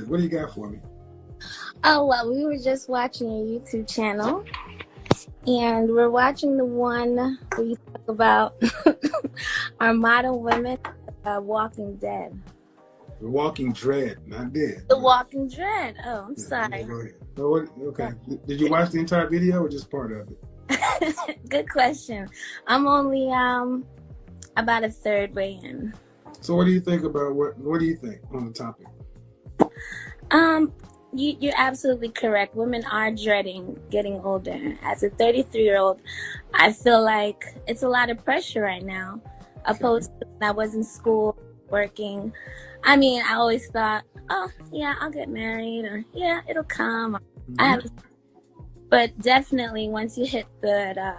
What do you got for me? Oh, well, we were just watching a YouTube channel, and we're watching the one where you talk about our model women, Walking Dead. The Walking Dread, not dead. The Walking Dead. Oh, I'm Yeah, sorry. go ahead. So okay. Did you watch the entire video or just part of it? Good question. I'm only about a third way in. So what do you think about what do you think on the topic? You're absolutely correct. Women are dreading getting older. As a 33-year-old, I feel like it's a lot of pressure right now. Opposed to when I was in school working. I mean, I always thought, oh yeah, I'll get married, or yeah, it'll come. But definitely once you hit the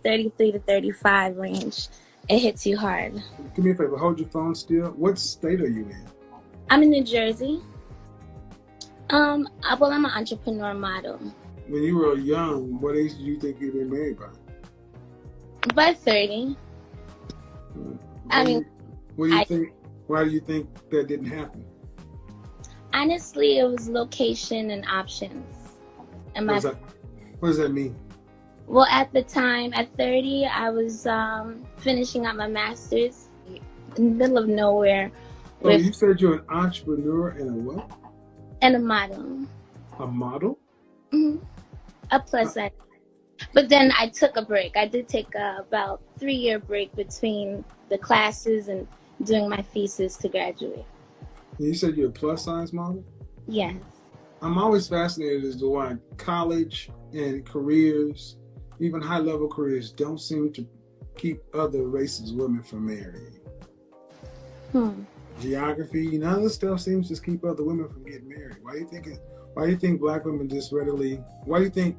33 to 35 range, it hits you hard. Do me a favor, hold your phone still. What state are you in? I'm in New Jersey. Well, I'm an entrepreneur model. When you were young, what age did you think you'd been married by? By 30. What do you think? Why do you think that didn't happen? Honestly, it was location and options. What does that mean? Well, at the time, at 30, I was finishing up my master's in the middle of nowhere. Oh, you said you're an entrepreneur and a what? And a model. A model? Mm-hmm. A plus size. But then I took a break. I did take about 3-year break between the classes and doing my thesis to graduate. You said you're a plus size model? Yes. I'm always fascinated as to why college and careers, even high level careers, don't seem to keep other races women from marrying. Geography, none of this stuff seems to keep other women from getting married. Why do you think black women just readily, why do you think,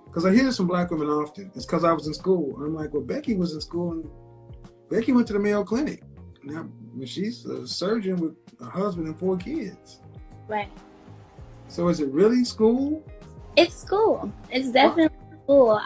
because I hear this from black women often, it's because I was in school. I'm like, well, Becky was in school and Becky went to the Mayo Clinic. Now, she's a surgeon with a husband and 4 kids. Right. So is it really school? It's school. It's definitely school.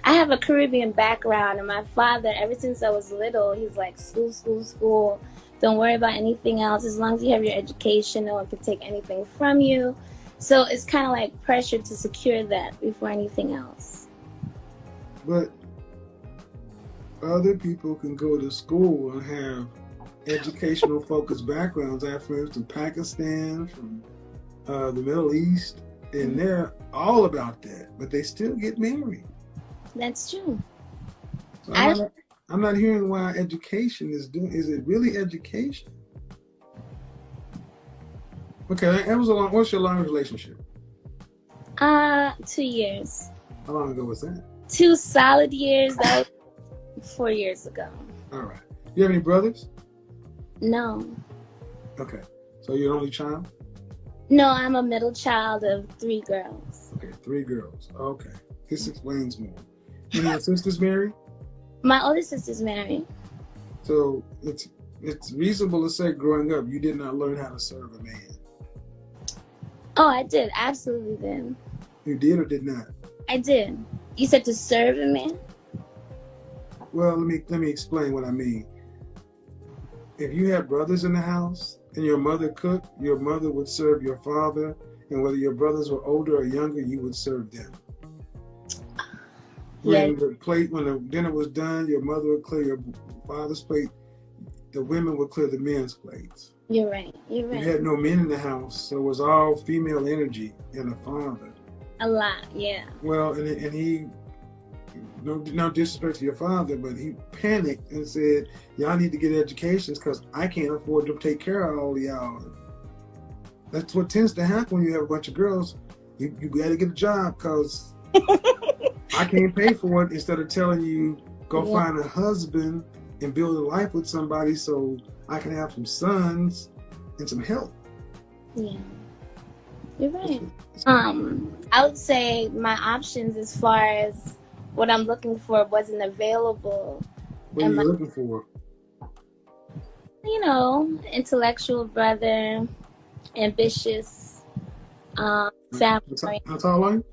I have a Caribbean background, and my father, ever since I was little, he's like, school, school, school. Don't worry about anything else. As long as you have your education, no one can take anything from you. So it's kind of like pressure to secure that before anything else. But other people can go to school and have educational focused backgrounds. I have friends from Pakistan, from the Middle East, and they're all about that, but they still get married. That's true. So I'm not hearing why education is doing. Is it really education? Okay, that was a long. What's your long relationship? 2 years. How long ago was that? 2 solid years. That was 4 years ago. All right. You have any brothers? No. Okay. So you're an only child? No, I'm a middle child of 3 girls. Okay, 3 girls. Okay. This explains more. Any of your sisters married? My older sister's married. So it's reasonable to say growing up you did not learn how to serve a man. Oh, I did. Absolutely did. You did or did not? I did. You said to serve a man? Well, let me explain what I mean. If you had brothers in the house and your mother cooked, your mother would serve your father, and whether your brothers were older or younger, you would serve them. When the dinner was done, your mother would clear your father's plate. The women would clear the men's plates. You're right. You're right. You had no men in the house, so it was all female energy and a father. A lot, yeah. Well, and he, no disrespect to your father, but he panicked and said, y'all need to get educations because I can't afford to take care of all of y'all. That's what tends to happen when you have a bunch of girls. You got to get a job because I can't pay for it, instead of telling you, go find a husband and build a life with somebody so I can have some sons and some help. Yeah. You're right. I would say my options as far as what I'm looking for wasn't available. What are you looking for? You know, intellectual brother, ambitious, family. How tall are you?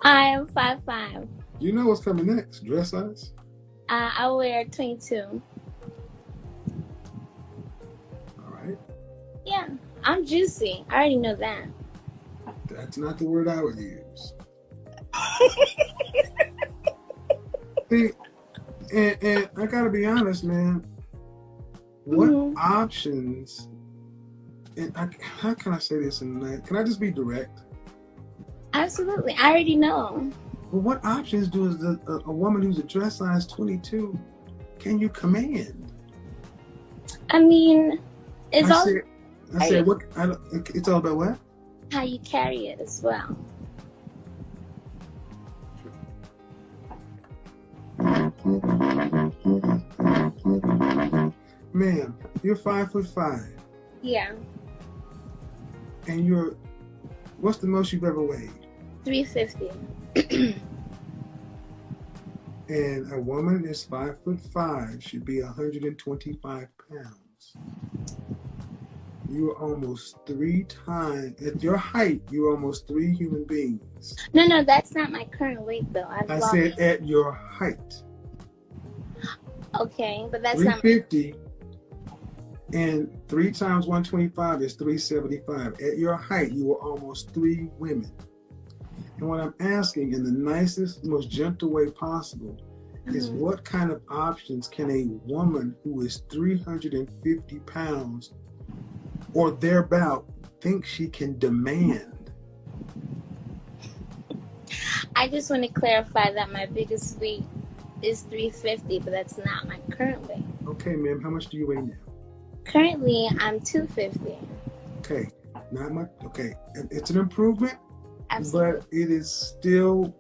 I am 5'5". You know what's coming next? Dress size? I wear 22. All right. I'm juicy. I already know that. That's not the word I would use. See, and I gotta be honest, man. What options? And how can I say this in the night? Can I just be direct? Absolutely. I already know. Well, what options does a woman who's a dress size 22 can you command? I mean, it's I said, what? It's all about what? How you carry it as well. Ma'am, you're 5'5". Yeah. And what's the most you've ever weighed? 350. And a woman is 5'5", should be 125 pounds. You are almost 3 times, at your height, you're almost 3 human beings. No, that's not my current weight though. I said at your height. Okay, but that's 350 and 3 times 125 is 375. At your height, you are almost 3 women. And what I'm asking in the nicest, most gentle way possible is what kind of options can a woman who is 350 pounds or thereabout think she can demand? I just want to clarify that my biggest weight is 350, but that's not my current weight. Okay, ma'am, how much do you weigh now? Currently, I'm 250. Okay, not much. Okay, it's an improvement. Absolutely. But it is still,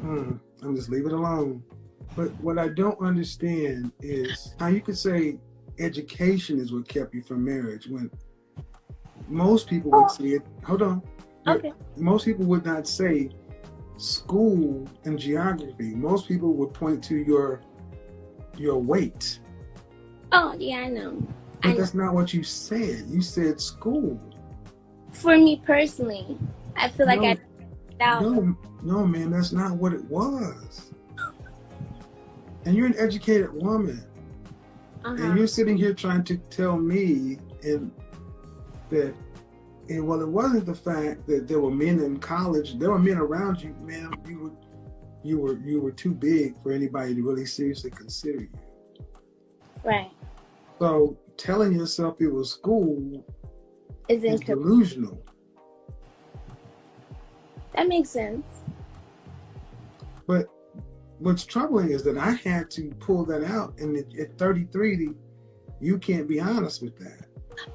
I'm just leave it alone. But what I don't understand is how you could say education is what kept you from marriage when most people would say it. Hold on. Okay. Most people would not say school and geography. Most people would point to your weight. Oh, yeah, I know. But that's not what you said. You said school. For me personally, I feel like No, man, that's not what it was. And you're an educated woman. And you're sitting here trying to tell me that it wasn't the fact that there were men in college. There were men around you, ma'am. You were too big for anybody to really seriously consider you. Right. So telling yourself it was school is delusional. That makes sense. But what's troubling is that I had to pull that out, and at 33, you can't be honest with that.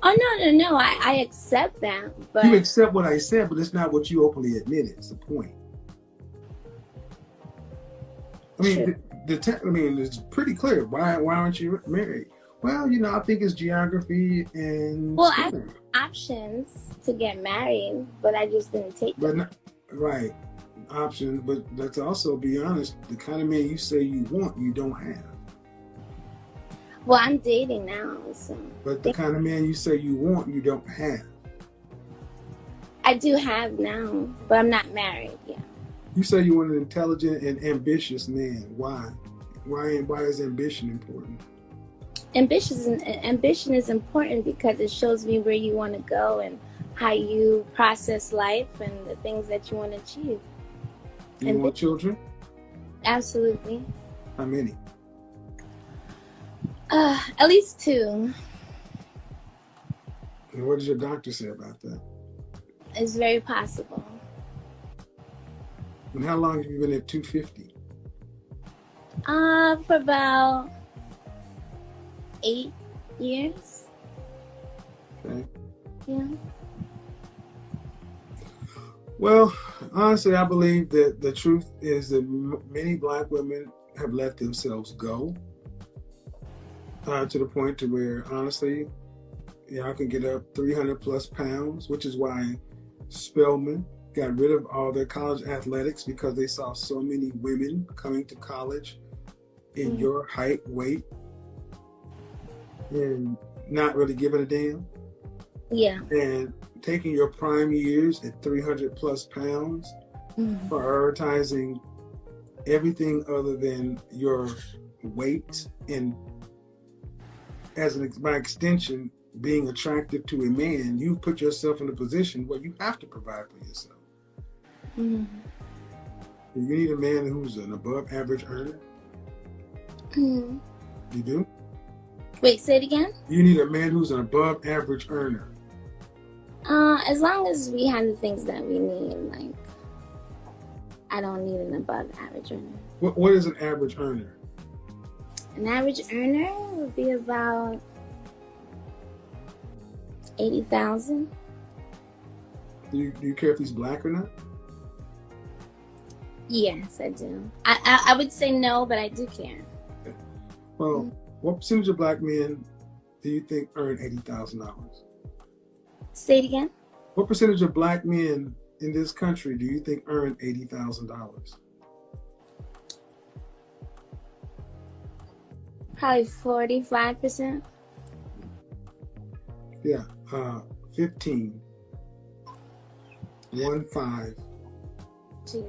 Oh, no. I accept that. But you accept what I said, but it's not what you openly admitted. It's the point. I mean, it's pretty clear. Why aren't you married? Well, I think it's geography and. Well, I have options to get married, but I just didn't take them. Right, options, but let's also be honest. The kind of man you say you want, you don't have. Well, I'm dating now, so. But the kind of man you say you want, you don't have. I do have now, but I'm not married yet. You say you want an intelligent and ambitious man. Why? Why is ambition important? Ambition is important because it shows me where you want to go and how you process life and the things that you want to achieve. You want children? Absolutely. How many? At least 2. And what does your doctor say about that? It's very possible. And how long have you been at 250? For about 8 years. Okay. Yeah. Well, honestly, I believe that the truth is that many Black women have let themselves go to the point to where, honestly, y'all can get up 300 plus pounds, which is why Spelman got rid of all their college athletics, because they saw so many women coming to college in your height, weight, and not really giving a damn. Yeah. And taking your prime years at 300 plus pounds, prioritizing everything other than your weight, and by extension, being attractive to a man, you put yourself in a position where you have to provide for yourself. Mm. You need a man who's an above average earner. Mm. You do? Wait, say it again? You need a man who's an above average earner. As long as we have the things that we need, like, I don't need an above average earner. What is an average earner? An average earner would be about $80,000. Do you care if he's black or not? Yes, I do. I would say no, but I do care. Okay. Well, what percentage of black men do you think earn $80,000? Say it again? What percentage of black men in this country do you think earn $80,000? Probably 45%. Yeah, 15. 1-5. Jeez.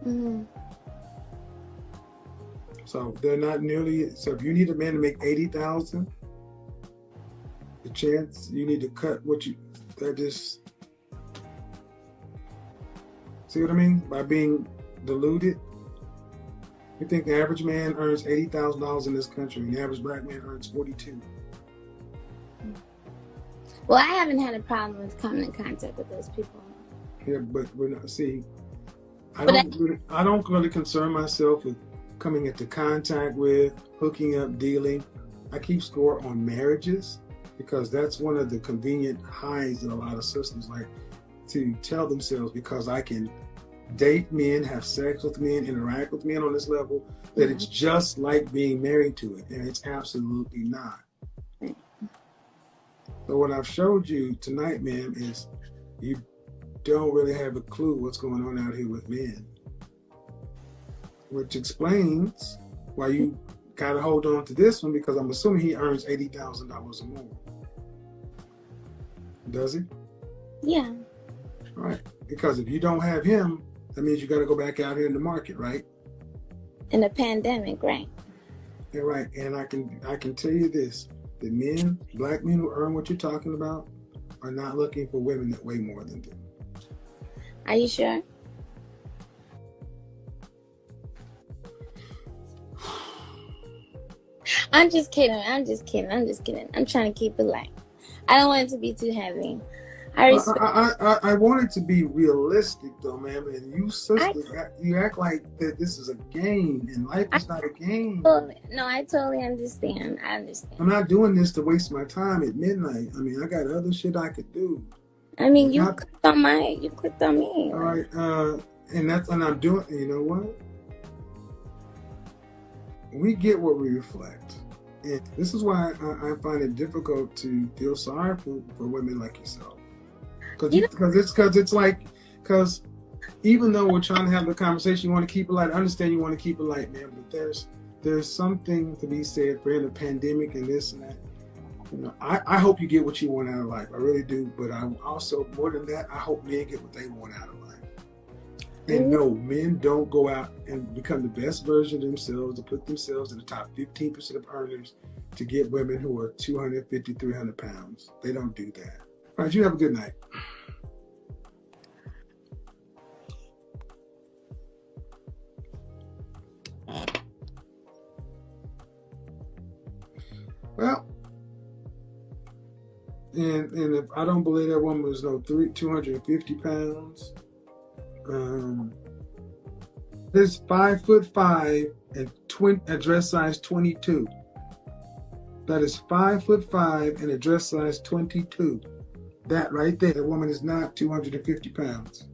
Mm-hmm. So they're not nearly. So if you need a man to make 80,000, the chance you need to cut what you. That just. See what I mean? By being diluted. You think the average man earns $80,000 in this country, and the average black man earns 42. Well, I haven't had a problem with coming in contact with those people. Yeah, but we're not. See, I don't really concern myself with coming into contact with, hooking up, dealing. I keep score on marriages because that's one of the convenient highs that a lot of systems like to tell themselves, because I can date men, have sex with men, interact with men on this level, that it's just like being married to it, and it's absolutely not. So what I've showed you tonight, ma'am, is you don't really have a clue what's going on out here with men, which explains why you gotta hold on to this one, because I'm assuming he earns $80,000 or more. Does he? Yeah. All right. Because if you don't have him, that means you got to go back out here in the market, right? In a pandemic, right? Yeah, right. And I can tell you this: the men, black men who earn what you're talking about, are not looking for women that weigh more than them. Are you sure? I'm just kidding. I'm trying to keep it light. I don't want it to be too heavy. I want it to be realistic, though, ma'am. And you sisters, you act like that this is a game, and life is not a game. No, I totally understand. I understand. I'm not doing this to waste my time at midnight. I mean, I got other shit I could do. I mean, you clicked on me. All right, and I'm doing. You know what? We get what we reflect. And this is why I find it difficult to feel sorry for women like yourself. Because even though we're trying to have the conversation, you want to keep it light. I understand you want to keep it light, man, but there's something to be said for in a pandemic and this and that. You know, I hope you get what you want out of life. I really do. But I also, more than that, I hope men get what they want out of life. And no, men don't go out and become the best version of themselves, to put themselves in the top 15% of earners to get women who are 250, 300 pounds. They don't do that. All right, you have a good night. Well, and if I don't believe that woman was 250 pounds, this 5'5" and a dress size 22. That is 5'5" and a dress size 22. That right there, that woman is not 250 pounds.